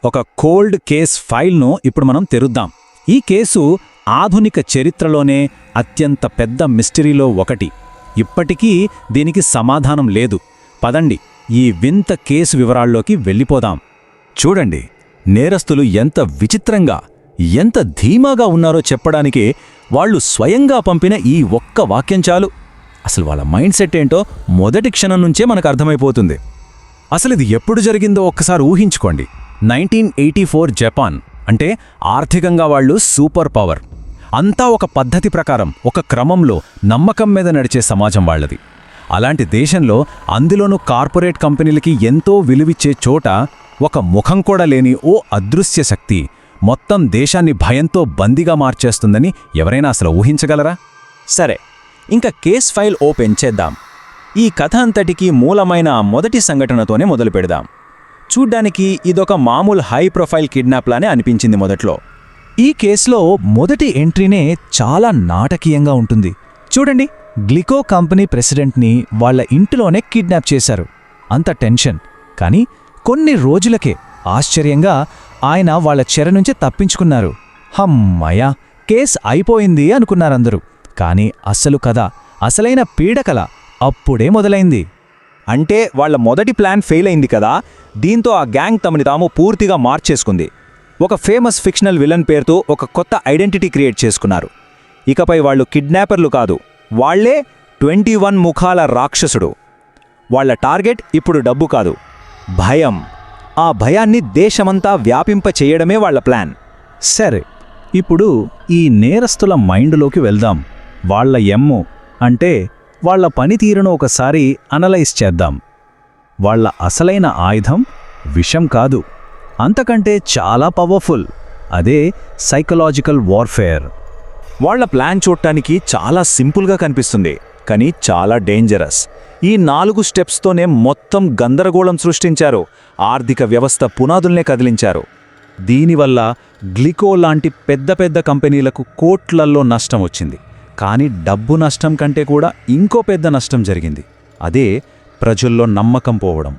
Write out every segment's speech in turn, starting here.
ఒక cold case ఫైల్ను ఇప్పుడు మనం తెరుద్దాం. ఈ కేసు ఆధునిక చరిత్రలోనే అత్యంత పెద్ద మిస్టరీలో ఒకటి. ఇప్పటికీ దీనికి సమాధానం లేదు. పదండి, ఈ వింత కేసు వివరాల్లోకి వెళ్ళిపోదాం. చూడండి, నేరస్తులు ఎంత విచిత్రంగా, ఎంత ధీమాగా ఉన్నారో చెప్పడానికి వాళ్ళు స్వయంగా పంపిన ఈ ఒక్క వాక్యం చాలు. అసలు వాళ్ళ మైండ్ సెట్ ఏంటో మొదటి క్షణం నుంచే మనకు అర్థమైపోతుంది. అసలు ఇది ఎప్పుడు జరిగిందో ఒక్కసారి ఊహించుకోండి. 1984 జపాన్ అంటే ఆర్థికంగా వాళ్ళు సూపర్ పవర్. అంతా ఒక పద్ధతి ప్రకారం, ఒక క్రమంలో, నమ్మకం మీద నడిచే సమాజం వాళ్ళది. అలాంటి దేశంలో, అందులోనూ కార్పొరేట్ కంపెనీలకి ఎంతో విలువిచ్చే చోట ఒక ముఖం కూడా లేని ఓ అదృశ్య శక్తి మొత్తం దేశాన్ని భయంతో బందీగా మార్చేస్తుందని ఎవరైనా అసలు ఊహించగలరా? సరే, ఇంకా కేస్ ఫైల్ ఓపెన్ చేద్దాం. ఈ కథ అంతటికీ మూలమైన మొదటి సంఘటనతోనే మొదలు పెడదాం. చూడ్డానికి ఇదొక మామూలు హై ప్రొఫైల్ కిడ్నాప్లానే అనిపించింది మొదట్లో. ఈ కేసులో మొదటి ఎంట్రీనే చాలా నాటకీయంగా ఉంటుంది. చూడండి, గ్లికో కంపెనీ ప్రెసిడెంట్ని వాళ్ళ ఇంటిలోనే కిడ్నాప్ చేశారు. అంత టెన్షన్. కానీ కొన్ని రోజులకే ఆశ్చర్యంగా ఆయన వాళ్ళ చెర నుంచి తప్పించుకున్నారు. హమ్మయ్య, కేసు అయిపోయింది అనుకున్నారందరూ. కానీ అసలు కథ, అసలైన పీడకల అప్పుడే మొదలైంది. అంటే వాళ్ళ మొదటి ప్లాన్ ఫెయిల్ అయింది కదా. దీంతో ఆ గ్యాంగ్ తమని తాము పూర్తిగా మార్చేసుకుంది. ఒక ఫేమస్ ఫిక్షనల్ విలన్ పేరుతో ఒక కొత్త ఐడెంటిటీ క్రియేట్ చేసుకున్నారు. ఇకపై వాళ్ళు కిడ్నాపర్లు కాదు, వాళ్లే 21 ముఖాల రాక్షసుడు. వాళ్ల టార్గెట్ ఇప్పుడు డబ్బు కాదు, భయం. ఆ భయాన్ని దేశమంతా వ్యాపింపచేయడమే వాళ్ల ప్లాన్. సరే, ఇప్పుడు ఈ నేరస్తుల మైండ్లోకి వెళ్దాం. వాళ్ల ఎమ్ము అంటే వాళ్ల పనితీరును ఒకసారి అనలైజ్ చేద్దాం. వాళ్ల అసలైన ఆయుధం విషం కాదు, అంతకంటే చాలా పవర్ఫుల్. అదే సైకలాజికల్ వార్ఫేర్. వాళ్ల ప్లాన్ చూడటానికి చాలా సింపుల్గా కనిపిస్తుంది, కానీ చాలా డేంజరస్. ఈ 4 స్టెప్స్తోనే మొత్తం గందరగోళం సృష్టించారు. ఆర్థిక వ్యవస్థ పునాదుల్నే కదిలించారు. దీనివల్ల గ్లికో లాంటి పెద్ద పెద్ద కంపెనీలకు కోట్లల్లో నష్టం వచ్చింది. కానీ డబ్బు నష్టం కంటే కూడా ఇంకో పెద్ద నష్టం జరిగింది. అదే ప్రజల్లో నమ్మకం పోవడం.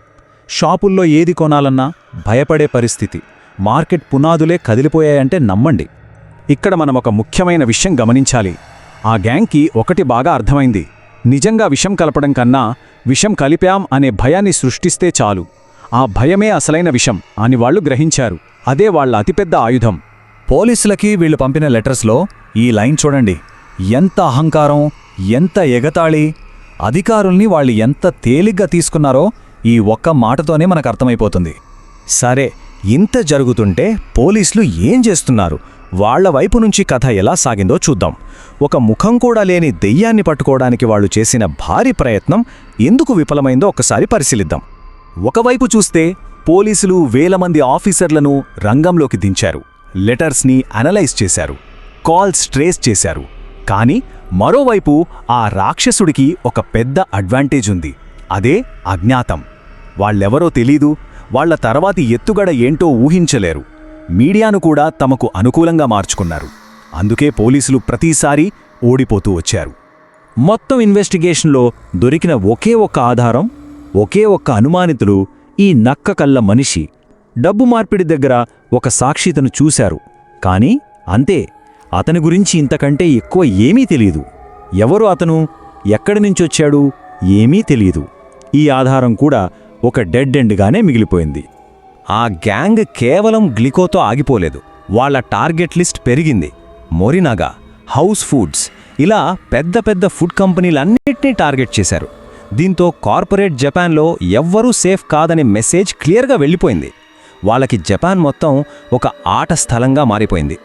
షాపుల్లో ఏది కొనాలన్నా భయపడే పరిస్థితి. మార్కెట్ పునాదులే కదిలిపోయాయంటే నమ్మండి. ఇక్కడ మనం ఒక ముఖ్యమైన విషయం గమనించాలి. ఆ గ్యాంగ్కి ఒకటి బాగా అర్థమైంది. నిజంగా విషం కలపడం కన్నా విషం కలిపాం అనే భయాన్ని సృష్టిస్తే చాలు. ఆ భయమే అసలైన విషం అని వాళ్ళు గ్రహించారు. అదే వాళ్ళ అతిపెద్ద ఆయుధం. పోలీసులకి వీళ్ళు పంపిన లెటర్స్లో ఈ లైన్ చూడండి. ఎంత అహంకారం, ఎంత ఎగతాళి. అధికారుల్ని వాళ్ళు ఎంత తేలిగ్గా తీసుకున్నారో ఈ ఒక్క మాటతోనే మనకు అర్థమైపోతుంది. సరే, ఇంత జరుగుతుంటే పోలీసులు ఏం చేస్తున్నారు? వాళ్ల వైపు నుంచి కథ ఎలా సాగిందో చూద్దాం. ఒక ముఖం కూడా లేని దెయ్యాన్ని పట్టుకోవడానికి వాళ్ళు చేసిన భారీ ప్రయత్నం ఎందుకు విఫలమైందో ఒక్కసారి పరిశీలిద్దాం. ఒకవైపు చూస్తే పోలీసులు వేల మంది ఆఫీసర్లను రంగంలోకి దించారు. లెటర్స్ని అనలైజ్ చేశారు, కాల్స్ ట్రేస్ చేశారు. కానీ మరోవైపు ఆ రాక్షసుడికి ఒక పెద్ద అడ్వాంటేజ్ ఉంది. అదే అజ్ఞాతం. వాళ్ళెవరో తెలీదు. వాళ్ల తర్వాతి ఎత్తుగడ ఏంటో ఊహించలేరు. మీడియాను కూడా తమకు అనుకూలంగా మార్చుకున్నారు. అందుకే పోలీసులు ప్రతిసారి ఓడిపోతూ వచ్చారు. మొత్తం ఇన్వెస్టిగేషన్లో దొరికిన ఒకే ఒక్క ఆధారం, ఒకే ఒక్క అనుమానితుడు ఈ నక్కకల్ల మనిషి. డబ్బు మార్పిడి దగ్గర ఒక సాక్షితను చూశారు. కానీ అంతే. అతని గురించి ఇంతకంటే ఎక్కువ ఏమీ తెలీదు. ఎవరు అతను, ఎక్కడి నుంచొచ్చాడు, ఏమీ తెలీదు. ఈ ఆధారం కూడా ఒక డెడ్ ఎండ్గానే మిగిలిపోయింది. ఆ గ్యాంగ్ కేవలం గ్లికోతో ఆగిపోలేదు. వాళ్ల టార్గెట్ లిస్ట్ పెరిగింది. మొరినాగా, హౌస్ ఫుడ్స్, ఇలా పెద్ద పెద్ద ఫుడ్ కంపెనీలన్నిటినీ టార్గెట్ చేశారు. దీంతో కార్పొరేట్ జపాన్లో ఎవ్వరూ సేఫ్ కాదనే మెసేజ్ క్లియర్గా వెళ్ళిపోయింది. వాళ్ళకి జపాన్ మొత్తం ఒక ఆట స్థలంగా మారిపోయింది.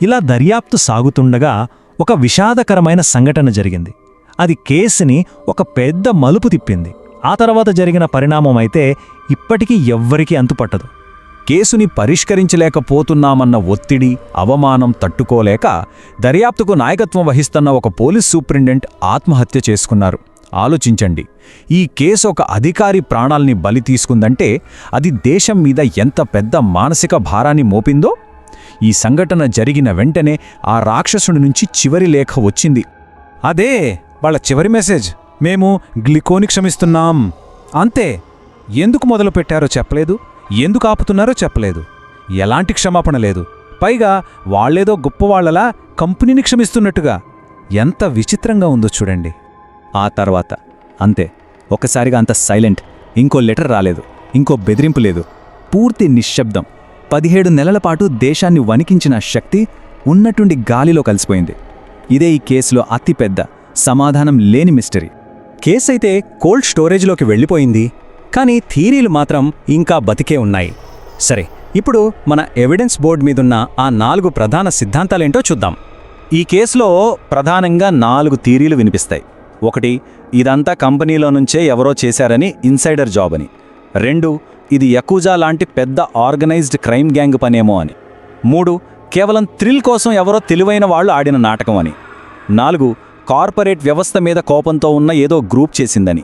ఇలా దర్యాప్తు సాగుతుండగా ఒక విషాదకరమైన సంఘటన జరిగింది. అది కేసుని ఒక పెద్ద మలుపు తిప్పింది. ఆ తర్వాత జరిగిన పరిణామమైతే ఇప్పటికీ ఎవ్వరికీ అంతుపట్టదు. కేసుని పరిష్కరించలేకపోతున్నామన్న ఒత్తిడి, అవమానం తట్టుకోలేక దర్యాప్తుకు నాయకత్వం వహిస్తున్న ఒక పోలీస్ సూపరింటెండెంట్ ఆత్మహత్య చేసుకున్నారు. ఆలోచించండి, ఈ కేసు ఒక అధికారి ప్రాణాల్ని బలి తీసుకుందంటే అది దేశం మీద ఎంత పెద్ద మానసిక భారాన్ని మోపిందో. ఈ సంఘటన జరిగిన వెంటనే ఆ రాక్షసుడి నుంచి చివరి లేఖ వచ్చింది. అదే వాళ్ళ చివరి మెసేజ్. మేము గ్లికోని క్షమిస్తున్నాం. అంతే. ఎందుకు మొదలుపెట్టారో చెప్పలేదు, ఎందుకు ఆపుతున్నారో చెప్పలేదు. ఎలాంటి క్షమాపణ లేదు. పైగా వాళ్లేదో గొప్పవాళ్లలా కంపెనీని క్షమిస్తున్నట్టుగా. ఎంత విచిత్రంగా ఉందో చూడండి. ఆ తర్వాత అంతే, ఒకసారిగా అంత సైలెంట్. ఇంకో లెటర్ రాలేదు, ఇంకో బెదిరింపు లేదు. పూర్తి నిశ్శబ్దం. 17 నెలల పాటు దేశాన్ని వణికించిన శక్తి ఉన్నట్టుండి గాలిలో కలిసిపోయింది. ఇదే ఈ కేసులో అతిపెద్ద సమాధానం లేని మిస్టరీ. కేసైతే కోల్డ్ స్టోరేజ్లోకి వెళ్ళిపోయింది, కానీ థీరీలు మాత్రం ఇంకా బతికే ఉన్నాయి. సరే, ఇప్పుడు మన ఎవిడెన్స్ బోర్డ్ మీదున్న ఆ 4 ప్రధాన సిద్ధాంతాలేంటో చూద్దాం. ఈ కేసులో ప్రధానంగా 4 థీరీలు వినిపిస్తాయి. 1, ఇదంతా కంపెనీలో నుంచే ఎవరో చేశారని, ఇన్సైడర్ జాబ్ అని. 2, ఇది యకుజా లాంటి పెద్ద ఆర్గనైజ్డ్ క్రైమ్ గ్యాంగ్ పనేమో అని. 3, కేవలం థ్రిల్ కోసం ఎవరో తెలివైన వాళ్ళు ఆడిన నాటకం అని. 4, కార్పొరేట్ వ్యవస్థ మీద కోపంతో ఉన్న ఏదో గ్రూప్ చేసిందని.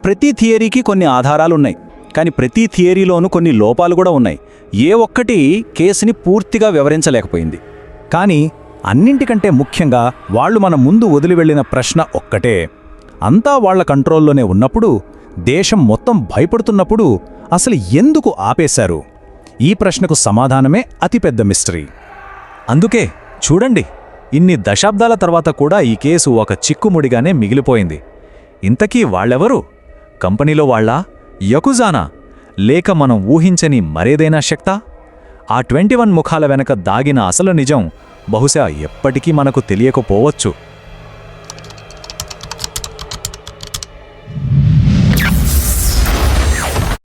ప్రతి థియరీకి కొన్ని ఆధారాలున్నాయి, కానీ ప్రతి థియరీలోనూ కొన్ని లోపాలు కూడా ఉన్నాయి. ఏ ఒక్కటి కేసుని పూర్తిగా వివరించలేకపోయింది. కానీ అన్నింటికంటే ముఖ్యంగా వాళ్ళు మన ముందు వదిలి వెళ్ళిన ప్రశ్న ఒక్కటే: అంతా వాళ్ల కంట్రోల్లోనే ఉన్నప్పుడు, దేశం మొత్తం భయపడుతున్నప్పుడు అసలు ఎందుకు ఆపేశారు? ఈ ప్రశ్నకు సమాధానమే అతిపెద్ద మిస్టరీ. అందుకే చూడండి, ఇన్ని దశాబ్దాల తర్వాత కూడా ఈ కేసు ఒక చిక్కుముడిగానే మిగిలిపోయింది. ఇంతకీ వాళ్ళెవరు? కంపెనీలో వాళ్ళా, యకుజానా, లేక మనం ఊహించని మరేదైనా శక్తా? ఆ 21 ముఖాల వెనక దాగిన అసలు నిజం బహుశా ఎప్పటికీ మనకు తెలియకపోవచ్చు.